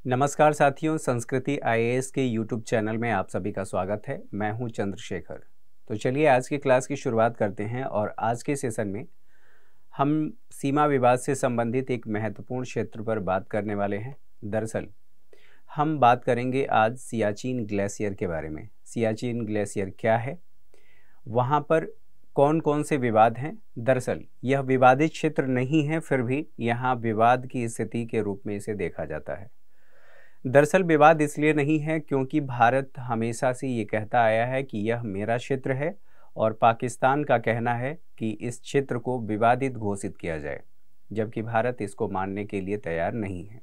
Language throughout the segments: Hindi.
नमस्कार साथियों, संस्कृति आईएएस के यूट्यूब चैनल में आप सभी का स्वागत है। मैं हूं चंद्रशेखर। तो चलिए आज की क्लास की शुरुआत करते हैं और आज के सेशन में हम सीमा विवाद से संबंधित एक महत्वपूर्ण क्षेत्र पर बात करने वाले हैं। दरअसल हम बात करेंगे आज सियाचिन ग्लेशियर के बारे में। सियाचिन ग्लेशियर क्या है, वहाँ पर कौन कौन से विवाद हैं। दरअसल यह विवादित क्षेत्र नहीं है, फिर भी यहाँ विवाद की स्थिति के रूप में इसे देखा जाता है। दरअसल विवाद इसलिए नहीं है क्योंकि भारत हमेशा से ये कहता आया है कि यह मेरा क्षेत्र है और पाकिस्तान का कहना है कि इस क्षेत्र को विवादित घोषित किया जाए, जबकि भारत इसको मानने के लिए तैयार नहीं है।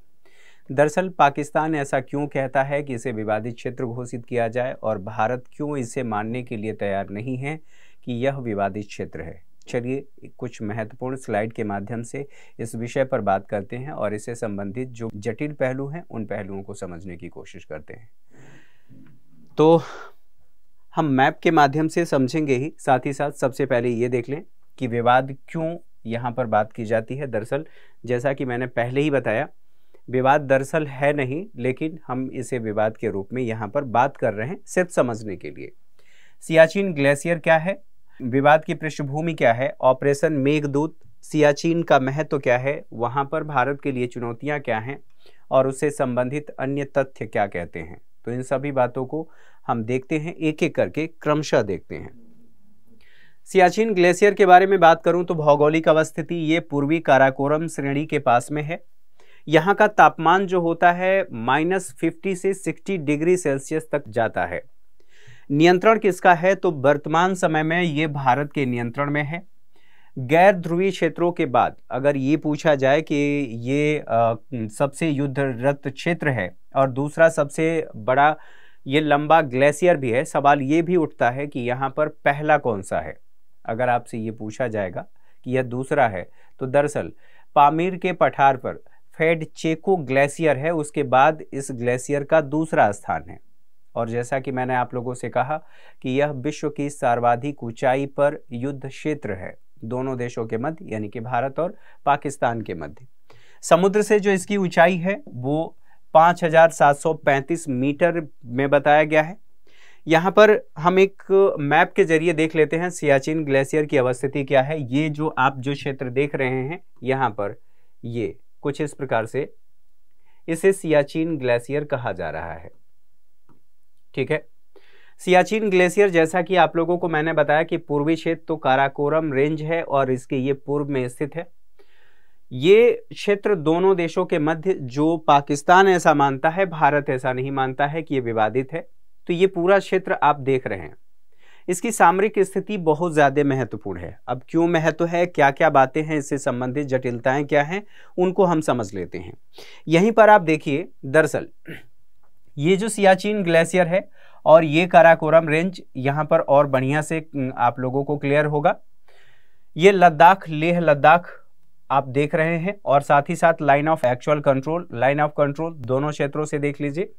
दरअसल पाकिस्तान ऐसा क्यों कहता है कि इसे विवादित क्षेत्र घोषित किया जाए और भारत क्यों इसे मानने के लिए तैयार नहीं है कि यह विवादित क्षेत्र है। चलिए कुछ महत्वपूर्ण स्लाइड के माध्यम से इस विषय पर बात करते हैं और इससे संबंधित जो जटिल पहलू हैं उन पहलुओं को समझने की कोशिश करते हैं। तो हम मैप के माध्यम से समझेंगे ही, साथ साथ सबसे पहले ये देख लें कि विवाद क्यों यहाँ पर बात की जाती है। दरअसल जैसा कि मैंने पहले ही बताया, विवाद दरअसल है नहीं, लेकिन हम इसे विवाद के रूप में यहाँ पर बात कर रहे हैं सिर्फ समझने के लिए। सियाचिन ग्लेशियर क्या है, विवाद की पृष्ठभूमि क्या है, ऑपरेशन मेघदूत, सियाचिन का महत्व क्या है, वहाँ पर भारत के लिए चुनौतियाँ क्या हैं और उससे संबंधित अन्य तथ्य क्या कहते हैं। तो इन सभी बातों को हम देखते हैं, एक एक करके क्रमशः देखते हैं। सियाचिन ग्लेशियर के बारे में बात करूं तो भौगोलिक अवस्थिति ये पूर्वी काराकोरम श्रेणी के पास में है। यहाँ का तापमान जो होता है -50 से 60 डिग्री सेल्सियस तक जाता है। नियंत्रण किसका है, तो वर्तमान समय में ये भारत के नियंत्रण में है। गैर ध्रुवीय क्षेत्रों के बाद अगर ये पूछा जाए कि ये सबसे युद्धरत क्षेत्र है और दूसरा सबसे बड़ा ये लंबा ग्लेशियर भी है, सवाल ये भी उठता है कि यहाँ पर पहला कौन सा है। अगर आपसे ये पूछा जाएगा कि यह दूसरा है, तो दरअसल पामीर के पठार पर फेडचेको ग्लेशियर है, उसके बाद इस ग्लेशियर का दूसरा स्थान है। और जैसा कि मैंने आप लोगों से कहा कि यह विश्व की सर्वाधिक ऊंचाई पर युद्ध क्षेत्र है, दोनों देशों के मध्य, यानी कि भारत और पाकिस्तान के मध्य। समुद्र से जो इसकी ऊंचाई है वो 5735 मीटर में बताया गया है। यहाँ पर हम एक मैप के जरिए देख लेते हैं सियाचिन ग्लेशियर की अवस्थिति क्या है। ये जो आप जो क्षेत्र देख रहे हैं यहाँ पर, ये कुछ इस प्रकार से इसे सियाचिन ग्लेशियर कहा जा रहा है। ठीक है, सियाचिन ग्लेशियर जैसा कि आप लोगों को मैंने बताया कि पूर्वी क्षेत्र तो काराकोरम रेंज है और इसके ये पूर्व में स्थित है। ये क्षेत्र दोनों देशों के मध्य, जो पाकिस्तान ऐसा मानता है, भारत ऐसा नहीं मानता है कि ये विवादित है। तो ये पूरा क्षेत्र आप देख रहे हैं, इसकी सामरिक स्थिति बहुत ज्यादा महत्वपूर्ण है। अब क्यों महत्व है, क्या क्या बातें हैं, इससे संबंधित जटिलताएं क्या हैं, उनको हम समझ लेते हैं। यहीं पर आप देखिए, दरअसल ये जो सियाचिन ग्लेशियर है और ये काराकोरम रेंज, यहाँ पर और बढ़िया से आप लोगों को क्लियर होगा। ये लद्दाख, लेह लद्दाख आप देख रहे हैं और साथ ही साथ line of actual control, line of control दोनों क्षेत्रों से देख लीजिए।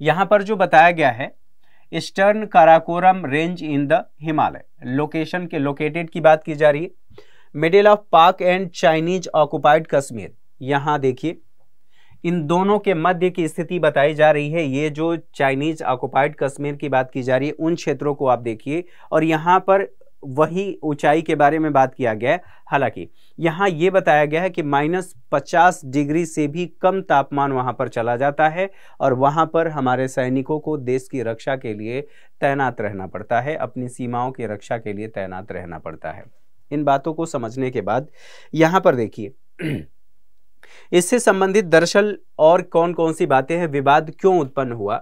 यहाँ पर जो बताया गया है eastern Karakoram range in the Himalaya, location के लोकेटेड की बात की जा रही है। मिडिल ऑफ पाक एंड चाइनीज ऑक्युपाइड कश्मीर, यहाँ देखिए इन दोनों के मध्य की स्थिति बताई जा रही है। ये जो चाइनीज ऑक्युपाइड कश्मीर की बात की जा रही है, उन क्षेत्रों को आप देखिए और यहाँ पर वही ऊंचाई के बारे में बात किया गया है। हालांकि यहाँ ये बताया गया है कि -50 डिग्री से भी कम तापमान वहाँ पर चला जाता है और वहाँ पर हमारे सैनिकों को देश की रक्षा के लिए तैनात रहना पड़ता है, अपनी सीमाओं की रक्षा के लिए तैनात रहना पड़ता है। इन बातों को समझने के बाद यहाँ पर देखिए इससे संबंधित दरअसल और कौन कौन सी बातें हैं, विवाद क्यों उत्पन्न हुआ।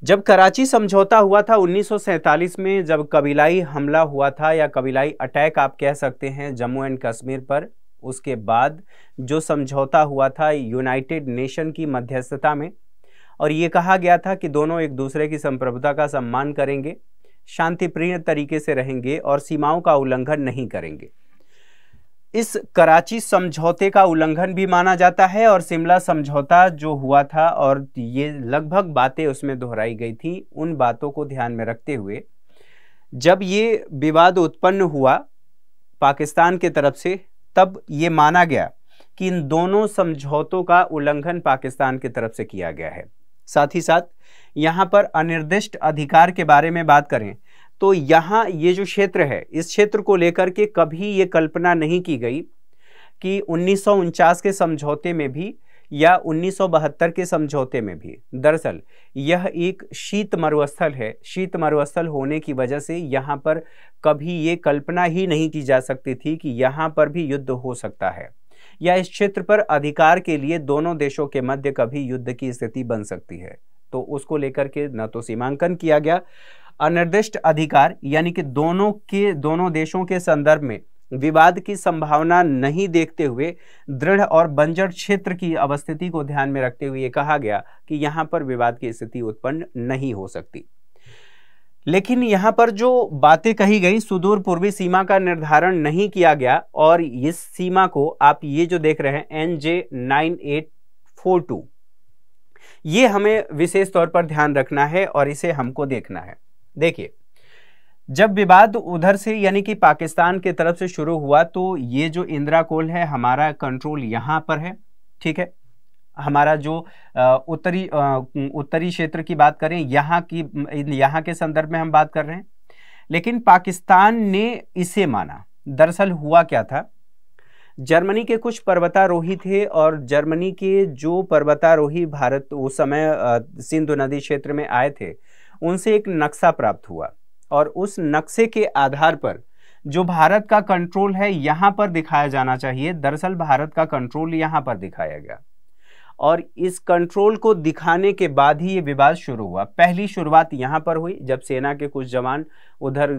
जब कराची समझौता हुआ था 1947 में, जब कबीलाई हमला हुआ था या कबीलाई अटैक आप कह सकते हैं जम्मू एंड कश्मीर पर, उसके बाद जो समझौता हुआ था यूनाइटेड नेशन की मध्यस्थता में, और ये कहा गया था कि दोनों एक दूसरे की संप्रभुता का सम्मान करेंगे, शांतिप्रिय तरीके से रहेंगे और सीमाओं का उल्लंघन नहीं करेंगे। इस कराची समझौते का उल्लंघन भी माना जाता है और शिमला समझौता जो हुआ था और ये लगभग बातें उसमें दोहराई गई थी, उन बातों को ध्यान में रखते हुए जब ये विवाद उत्पन्न हुआ पाकिस्तान की तरफ से, तब ये माना गया कि इन दोनों समझौतों का उल्लंघन पाकिस्तान की तरफ से किया गया है। साथ ही साथ यहाँ पर अनिर्दिष्ट अधिकार के बारे में बात करें तो यहाँ ये जो क्षेत्र है, इस क्षेत्र को लेकर के कभी ये कल्पना नहीं की गई कि 1949 के समझौते में भी या 1972 के समझौते में भी, दरअसल यह एक शीत मरुस्थल है। शीत मरुस्थल होने की वजह से यहाँ पर कभी ये कल्पना ही नहीं की जा सकती थी कि यहाँ पर भी युद्ध हो सकता है या इस क्षेत्र पर अधिकार के लिए दोनों देशों के मध्य कभी युद्ध की स्थिति बन सकती है। तो उसको लेकर के न तो सीमांकन किया गया, अनिर्दिष्ट अधिकार यानी कि दोनों देशों के संदर्भ में विवाद की संभावना नहीं देखते हुए दृढ़ और बंजर क्षेत्र की अवस्थिति को ध्यान में रखते हुए कहा गया कि यहां पर विवाद की स्थिति उत्पन्न नहीं हो सकती। लेकिन यहां पर जो बातें कही गई, सुदूर पूर्वी सीमा का निर्धारण नहीं किया गया और इस सीमा को आप ये जो देख रहे हैं NJ 9842, ये हमें विशेष तौर पर ध्यान रखना है और इसे हमको देखना है। देखिए, जब विवाद उधर से यानी कि पाकिस्तान की तरफ से शुरू हुआ तो ये जो इंदिरा कोल है, हमारा कंट्रोल यहाँ पर है, ठीक है। हमारा जो उत्तरी क्षेत्र की बात करें, यहाँ के संदर्भ में हम बात कर रहे हैं, लेकिन पाकिस्तान ने इसे माना। दरअसल हुआ क्या था, जर्मनी के कुछ पर्वतारोही थे और जर्मनी के जो पर्वतारोही भारत उस समय सिंधु नदी क्षेत्र में आए थे, उनसे एक नक्शा प्राप्त हुआ और उस नक्शे के आधार पर जो भारत का कंट्रोल है यहाँ पर दिखाया जाना चाहिए, दरअसल भारत का कंट्रोल यहाँ पर दिखाया गया और इस कंट्रोल को दिखाने के बाद ही ये विवाद शुरू हुआ। पहली शुरुआत यहाँ पर हुई जब सेना के कुछ जवान उधर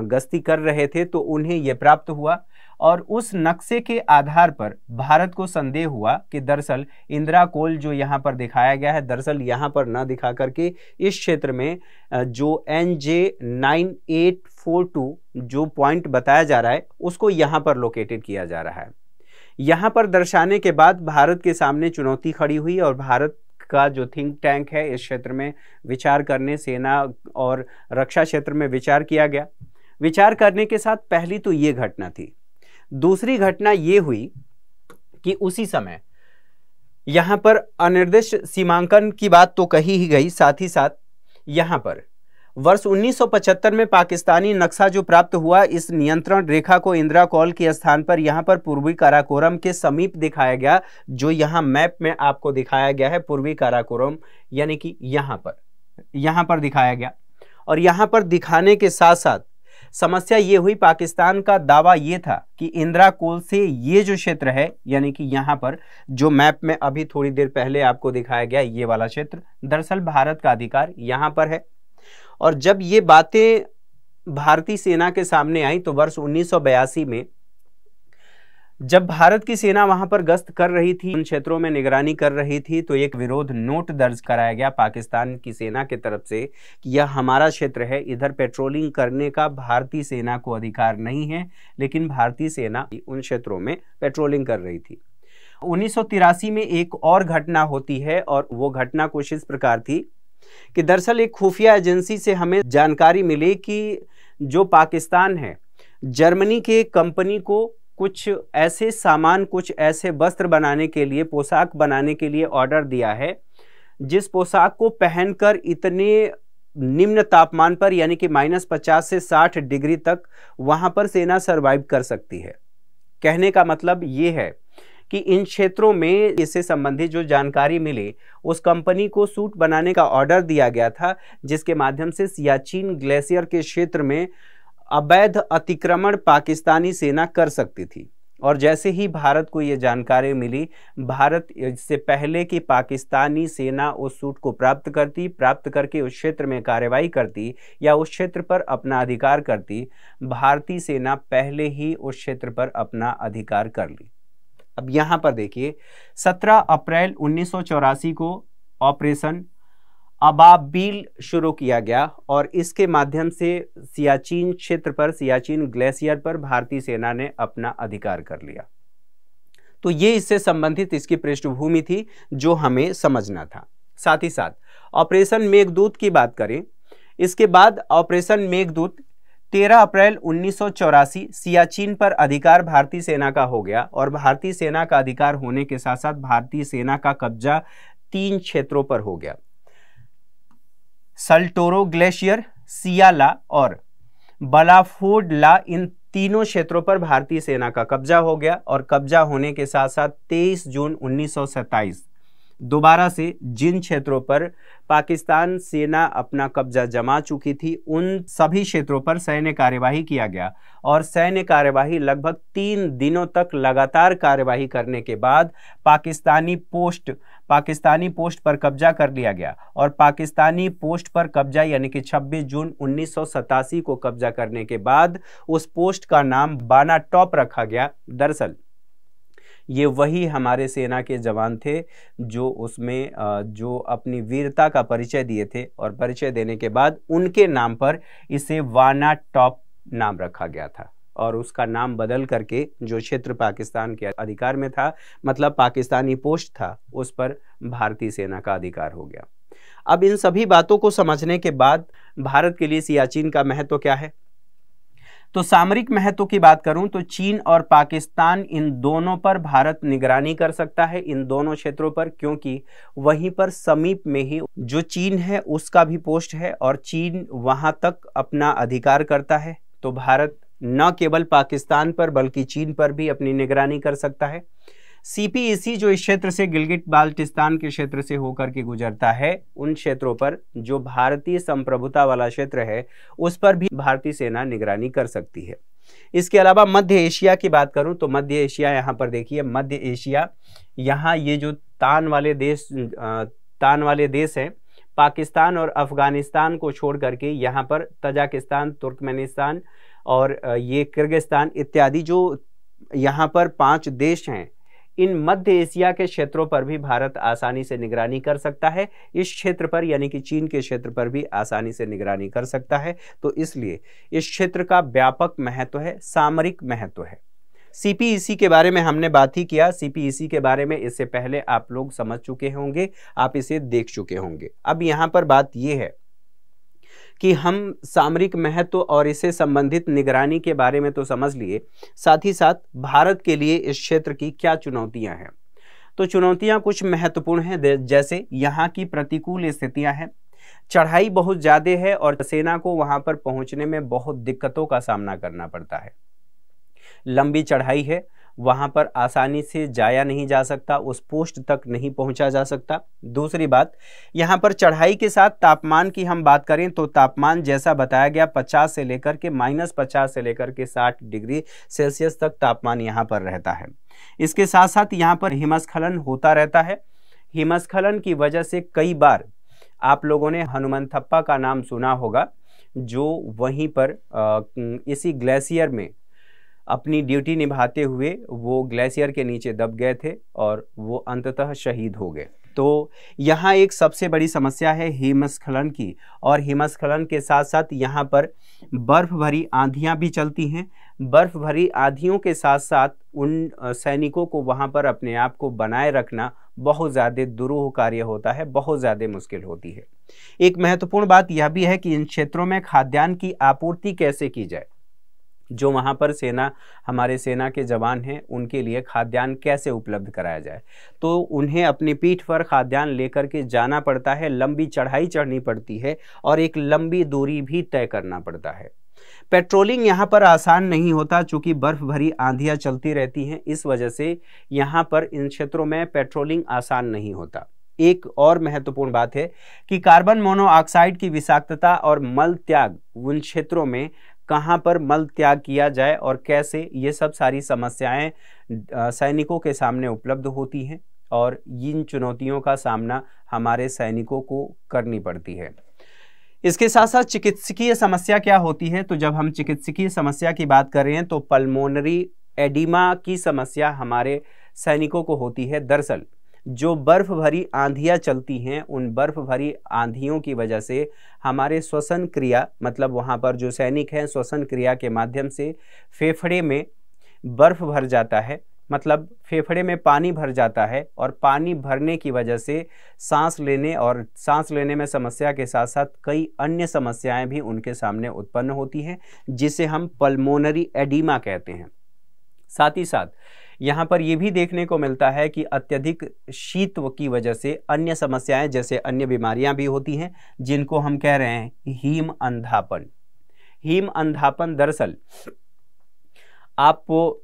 गश्ती कर रहे थे तो उन्हें ये प्राप्त हुआ और उस नक्शे के आधार पर भारत को संदेह हुआ कि दरअसल इंदिरा कोल जो यहाँ पर दिखाया गया है, दरअसल यहाँ पर न दिखा करके इस क्षेत्र में जो NJ 9842 जो पॉइंट बताया जा रहा है उसको यहाँ पर लोकेटेड किया जा रहा है। यहाँ पर दर्शाने के बाद भारत के सामने चुनौती खड़ी हुई और भारत का जो थिंक टैंक है इस क्षेत्र में विचार करने, सेना और रक्षा क्षेत्र में विचार किया गया। विचार करने के साथ पहली तो ये घटना थी। दूसरी घटना ये हुई कि उसी समय यहां पर अनिर्दिष्ट सीमांकन की बात तो कही ही गई, साथ ही साथ यहां पर वर्ष 1975 में पाकिस्तानी नक्शा जो प्राप्त हुआ, इस नियंत्रण रेखा को इंदिरा कॉल के स्थान पर यहां पर पूर्वी काराकोरम के समीप दिखाया गया, जो यहां मैप में आपको दिखाया गया है। पूर्वी काराकोरम यानी कि यहां पर दिखाया गया और यहां पर दिखाने के साथ साथ समस्या ये हुई, पाकिस्तान का दावा ये था कि इंदिरा कोल से ये जो क्षेत्र है यानी कि यहाँ पर जो मैप में अभी थोड़ी देर पहले आपको दिखाया गया ये वाला क्षेत्र, दरअसल भारत का अधिकार यहाँ पर है। और जब ये बातें भारतीय सेना के सामने आई तो वर्ष 1982 में जब भारत की सेना वहां पर गश्त कर रही थी, उन क्षेत्रों में निगरानी कर रही थी, तो एक विरोध नोट दर्ज कराया गया पाकिस्तान की सेना की तरफ से कि यह हमारा क्षेत्र है, इधर पेट्रोलिंग करने का भारतीय सेना को अधिकार नहीं है। लेकिन भारतीय सेना उन क्षेत्रों में पेट्रोलिंग कर रही थी। 1983 में एक और घटना होती है और वो घटना कुछ इस प्रकार थी कि दरअसल एक खुफिया एजेंसी से हमें जानकारी मिली कि जो पाकिस्तान है, जर्मनी के कंपनी को कुछ ऐसे सामान, कुछ ऐसे वस्त्र बनाने के लिए, पोशाक बनाने के लिए ऑर्डर दिया है, जिस पोशाक को पहनकर इतने निम्न तापमान पर यानी कि -50 से 60 डिग्री तक वहां पर सेना सरवाइव कर सकती है। कहने का मतलब ये है कि इन क्षेत्रों में इससे संबंधित जो जानकारी मिली, उस कंपनी को सूट बनाने का ऑर्डर दिया गया था, जिसके माध्यम से सियाचिन ग्लेशियर के क्षेत्र में अवैध अतिक्रमण पाकिस्तानी सेना कर सकती थी। और जैसे ही भारत को ये जानकारी मिली, भारत इससे पहले कि पाकिस्तानी सेना उस सूट को प्राप्त करके उस क्षेत्र में कार्रवाई करती या उस क्षेत्र पर अपना अधिकार करती, भारतीय सेना पहले ही उस क्षेत्र पर अपना अधिकार कर ली। अब यहाँ पर देखिए, 17 अप्रैल 1984 को ऑपरेशन अबाबील शुरू किया गया और इसके माध्यम से सियाचिन क्षेत्र पर, सियाचिन ग्लेशियर पर भारतीय सेना ने अपना अधिकार कर लिया। तो ये इससे संबंधित इसकी पृष्ठभूमि थी जो हमें समझना था। साथ ही साथ ऑपरेशन मेघदूत की बात करें, इसके बाद ऑपरेशन मेघदूत 13 अप्रैल 1984 सियाचिन पर अधिकार भारतीय सेना का हो गया और भारतीय सेना का अधिकार होने के साथ साथ भारतीय सेना का कब्जा 3 क्षेत्रों पर हो गया। सल्टोरो ग्लेशियर, सियाला और बलाफोर्ड ला, इन तीनों क्षेत्रों पर भारतीय सेना का कब्जा हो गया और कब्जा होने के साथ साथ 23 जून 1927 दोबारा से जिन क्षेत्रों पर पाकिस्तान सेना अपना कब्जा जमा चुकी थी उन सभी क्षेत्रों पर सैन्य कार्यवाही किया गया और सैन्य कार्यवाही लगभग 3 दिनों तक लगातार कार्यवाही करने के बाद पाकिस्तानी पोस्ट पर कब्जा कर लिया गया और पाकिस्तानी पोस्ट पर कब्जा यानी कि 26 जून 1987 को कब्जा करने के बाद उस पोस्ट का नाम बाना टॉप रखा गया। दरअसल ये वही हमारे सेना के जवान थे जो उसमें जो अपनी वीरता का परिचय दिए थे और परिचय देने के बाद उनके नाम पर इसे वाना टॉप नाम रखा गया था और उसका नाम बदल करके जो क्षेत्र पाकिस्तान के अधिकार में था, मतलब पाकिस्तानी पोस्ट था, उस पर भारतीय सेना का अधिकार हो गया। अब इन सभी बातों को समझने के बाद भारत के लिए सियाचिन का महत्व क्या है? तो सामरिक महत्व की बात करूं तो चीन और पाकिस्तान इन दोनों पर भारत निगरानी कर सकता है, इन दोनों क्षेत्रों पर, क्योंकि वहीं पर समीप में ही जो चीन है उसका भी पोस्ट है और चीन वहां तक अपना अधिकार करता है। तो भारत न केवल पाकिस्तान पर बल्कि चीन पर भी अपनी निगरानी कर सकता है। CPEC जो इस क्षेत्र से गिलगिट बाल्टिस्तान के क्षेत्र से होकर के गुजरता है, उन क्षेत्रों पर जो भारतीय संप्रभुता वाला क्षेत्र है उस पर भी भारतीय सेना निगरानी कर सकती है। इसके अलावा मध्य एशिया की बात करूं तो मध्य एशिया, यहाँ पर देखिए मध्य एशिया, यहाँ ये जो तान वाले देश हैं, पाकिस्तान और अफगानिस्तान को छोड़ करके यहाँ पर तजाकिस्तान, तुर्कमेनिस्तान और ये किर्गिस्तान इत्यादि जो यहाँ पर 5 देश हैं, इन मध्य एशिया के क्षेत्रों पर भी भारत आसानी से निगरानी कर सकता है। इस क्षेत्र पर यानी कि चीन के क्षेत्र पर भी आसानी से निगरानी कर सकता है। तो इसलिए इस क्षेत्र का व्यापक महत्व है, सामरिक महत्व है। CPEC के बारे में हमने बात ही किया। CPEC के बारे में इससे पहले आप लोग समझ चुके होंगे, आप इसे देख चुके होंगे। अब यहाँ पर बात यह है कि हम सामरिक महत्व और इससे संबंधित निगरानी के बारे में तो समझ लिए, साथ ही साथ भारत के लिए इस क्षेत्र की क्या चुनौतियां हैं। तो चुनौतियां कुछ महत्वपूर्ण हैं, जैसे यहाँ की प्रतिकूल स्थितियां हैं, चढ़ाई बहुत ज़्यादा है और सेना को वहां पर पहुंचने में बहुत दिक्कतों का सामना करना पड़ता है। लंबी चढ़ाई है, वहां पर आसानी से जाया नहीं जा सकता, उस पोस्ट तक नहीं पहुंचा जा सकता। दूसरी बात, यहां पर चढ़ाई के साथ तापमान की हम बात करें तो तापमान जैसा बताया गया 50 से लेकर के -50 से लेकर के 60 डिग्री सेल्सियस तक तापमान यहां पर रहता है। इसके साथ साथ यहां पर हिमस्खलन होता रहता है। हिमस्खलन की वजह से कई बार आप लोगों ने हनुमंथप्पा का नाम सुना होगा, जो वहीं पर इसी ग्लेशियर में अपनी ड्यूटी निभाते हुए वो ग्लेशियर के नीचे दब गए थे और वो अंततः शहीद हो गए। तो यहाँ एक सबसे बड़ी समस्या है हिमस्खलन की, और हिमस्खलन के साथ साथ यहाँ पर बर्फ भरी आंधियाँ भी चलती हैं। बर्फ भरी आंधियों के साथ साथ उन सैनिकों को वहाँ पर अपने आप को बनाए रखना बहुत ज़्यादा दुरूह कार्य होता है, बहुत ज़्यादा मुश्किल होती है। एक महत्वपूर्ण बात यह भी है कि इन क्षेत्रों में खाद्यान्न की आपूर्ति कैसे की जाए। जो वहाँ पर हमारे सेना के जवान हैं, उनके लिए खाद्यान्न कैसे उपलब्ध कराया जाए। तो उन्हें अपनी पीठ पर खाद्यान्न लेकर के जाना पड़ता है, लंबी चढ़ाई चढ़नी पड़ती है और एक लंबी दूरी भी तय करना पड़ता है। पेट्रोलिंग यहाँ पर आसान नहीं होता, चूँकि बर्फ भरी आंधियाँ चलती रहती हैं। इस वजह से यहाँ पर इन क्षेत्रों में पेट्रोलिंग आसान नहीं होता। एक और महत्वपूर्ण बात है कि कार्बन मोनोऑक्साइड की विषाक्तता और मल त्याग, उन क्षेत्रों में कहाँ पर मल त्याग किया जाए और कैसे, ये सब सारी समस्याएं सैनिकों के सामने उपलब्ध होती हैं और इन चुनौतियों का सामना हमारे सैनिकों को करनी पड़ती है। इसके साथ साथ चिकित्सकीय समस्या क्या होती है, तो जब हम चिकित्सकीय समस्या की बात कर रहे हैं तो पल्मोनरी एडिमा की समस्या हमारे सैनिकों को होती है। दरअसल जो बर्फ भरी आंधियाँ चलती हैं, उन बर्फ भरी आंधियों की वजह से हमारे श्वसन क्रिया, मतलब वहाँ पर जो सैनिक हैं, श्वसन क्रिया के माध्यम से फेफड़े में बर्फ भर जाता है। मतलब फेफड़े में पानी भर जाता है और पानी भरने की वजह से सांस लेने में समस्या के साथ साथ कई अन्य समस्याएं भी उनके सामने उत्पन्न होती हैं, जिसे हम पल्मोनरी एडीमा कहते हैं। साथ ही साथ यहाँ पर यह भी देखने को मिलता है कि अत्यधिक शीत की वजह से अन्य समस्याएं जैसे अन्य बीमारियां भी होती हैं, जिनको हम कह रहे हैं हीम अंधापन। हीम अंधापन दरअसल आपको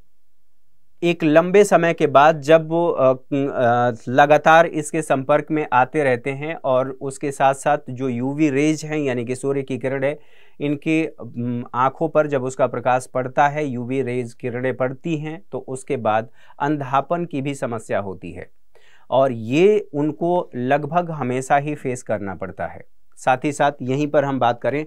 एक लंबे समय के बाद जब वो लगातार इसके संपर्क में आते रहते हैं और उसके साथ साथ जो यूवी रेज हैं यानी कि सूर्य की किरण है, इनके आँखों पर जब उसका प्रकाश पड़ता है, यूवी रेज किरणें पड़ती हैं, तो उसके बाद अंधापन की भी समस्या होती है और ये उनको लगभग हमेशा ही फेस करना पड़ता है। साथ ही साथ यहीं पर हम बात करें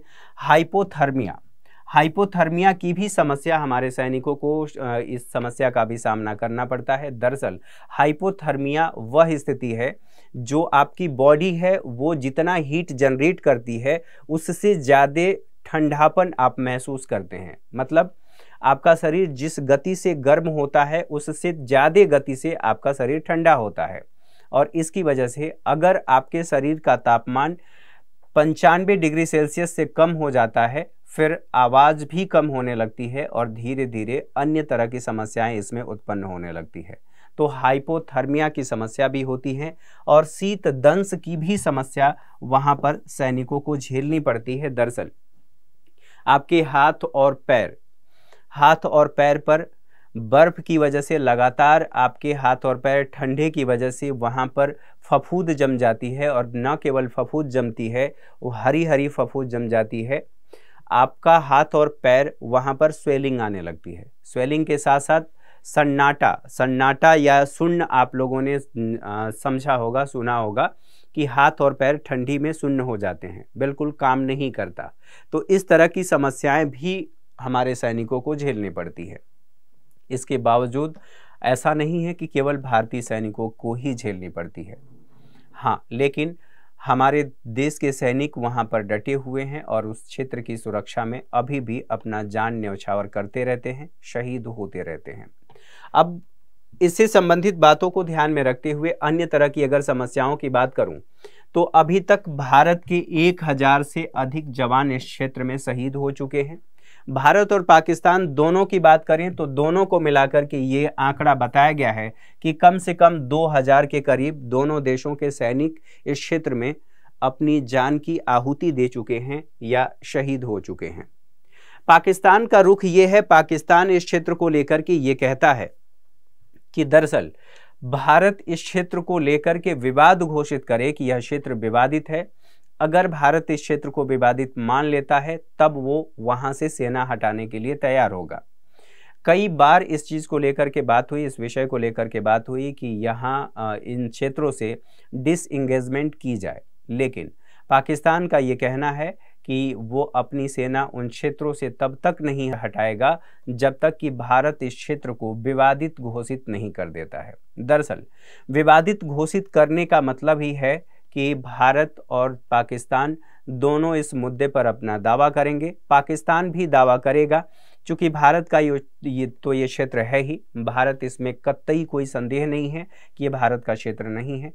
हाइपोथर्मिया की भी समस्या हमारे सैनिकों को इस समस्या का भी सामना करना पड़ता है। दरअसल हाइपोथर्मिया वह स्थिति है जो आपकी बॉडी है वो जितना हीट जनरेट करती है उससे ज़्यादा ठंडापन आप महसूस करते हैं। मतलब आपका शरीर जिस गति से गर्म होता है उससे ज़्यादा गति से आपका शरीर ठंडा होता है और इसकी वजह से अगर आपके शरीर का तापमान 95 डिग्री सेल्सियस से कम हो जाता है, फिर आवाज़ भी कम होने लगती है और धीरे धीरे अन्य तरह की समस्याएं इसमें उत्पन्न होने लगती है। तो हाइपोथर्मिया की समस्या भी होती है और शीत दंश की भी समस्या वहाँ पर सैनिकों को झेलनी पड़ती है। दरअसल आपके हाथ और पैर पर बर्फ की वजह से लगातार आपके हाथ और पैर ठंडे की वजह से वहाँ पर फफूंद जम जाती है और न केवल फफूंद जमती है, वो हरी हरी फफूंद जम जाती है। आपका हाथ और पैर वहाँ पर स्वेलिंग आने लगती है। स्वेलिंग के साथ साथ सन्नाटा या सुन्न आप लोगों ने समझा होगा, सुना होगा कि हाथ और पैर ठंडी में सुन्न हो जाते हैं, बिल्कुल काम नहीं करता। तो इस तरह की समस्याएं भी हमारे सैनिकों को झेलनी पड़ती है। इसके बावजूद ऐसा नहीं है कि केवल भारतीय सैनिकों को ही झेलनी पड़ती है। हाँ, लेकिन हमारे देश के सैनिक वहाँ पर डटे हुए हैं और उस क्षेत्र की सुरक्षा में अभी भी अपना जान न्यौछावर करते रहते हैं, शहीद होते रहते हैं। अब इससे संबंधित बातों को ध्यान में रखते हुए अन्य तरह की अगर समस्याओं की बात करूं तो अभी तक भारत के 1000 से अधिक जवान इस क्षेत्र में शहीद हो चुके हैं। भारत और पाकिस्तान दोनों की बात करें तो दोनों को मिलाकर के ये आंकड़ा बताया गया है कि कम से कम 2000 के करीब दोनों देशों के सैनिक इस क्षेत्र में अपनी जान की आहुति दे चुके हैं या शहीद हो चुके हैं। पाकिस्तान का रुख ये है, पाकिस्तान इस क्षेत्र को लेकर के ये कहता है कि दरअसल भारत इस क्षेत्र को लेकर के विवाद घोषित करे कि यह क्षेत्र विवादित है। अगर भारत इस क्षेत्र को विवादित मान लेता है तब वो वहां से सेना हटाने के लिए तैयार होगा। कई बार इस चीज़ को लेकर के बात हुई, इस विषय को लेकर के बात हुई कि यहाँ इन क्षेत्रों से डिसएंगेजमेंट की जाए, लेकिन पाकिस्तान का ये कहना है कि वो अपनी सेना उन क्षेत्रों से तब तक नहीं हटाएगा जब तक कि भारत इस क्षेत्र को विवादित घोषित नहीं कर देता है। दरअसल विवादित घोषित करने का मतलब ही है कि भारत और पाकिस्तान दोनों इस मुद्दे पर अपना दावा करेंगे। पाकिस्तान भी दावा करेगा, चूँकि भारत का ये क्षेत्र है ही, भारत इसमें कतई कोई संदेह नहीं है कि ये भारत का क्षेत्र नहीं है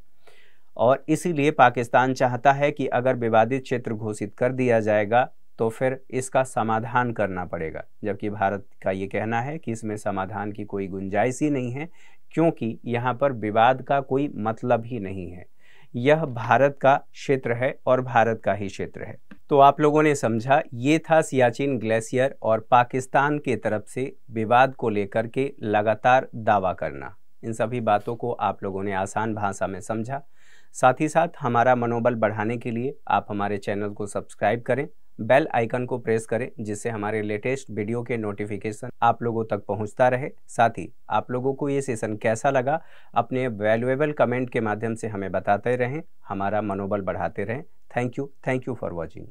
और इसीलिए पाकिस्तान चाहता है कि अगर विवादित क्षेत्र घोषित कर दिया जाएगा तो फिर इसका समाधान करना पड़ेगा, जबकि भारत का ये कहना है कि इसमें समाधान की कोई गुंजाइश ही नहीं है, क्योंकि यहाँ पर विवाद का कोई मतलब ही नहीं है। यह भारत का क्षेत्र है और भारत का ही क्षेत्र है। तो आप लोगों ने समझा, ये था सियाचिन ग्लेशियर और पाकिस्तान के तरफ से विवाद को लेकर के लगातार दावा करना। इन सभी बातों को आप लोगों ने आसान भाषा में समझा। साथ ही साथ हमारा मनोबल बढ़ाने के लिए आप हमारे चैनल को सब्सक्राइब करें, बेल आइकन को प्रेस करें, जिससे हमारे लेटेस्ट वीडियो के नोटिफिकेशन आप लोगों तक पहुंचता रहे। साथ ही आप लोगों को ये सेशन कैसा लगा अपने वैल्यूएबल कमेंट के माध्यम से हमें बताते रहें, हमारा मनोबल बढ़ाते रहें। Thank you for watching.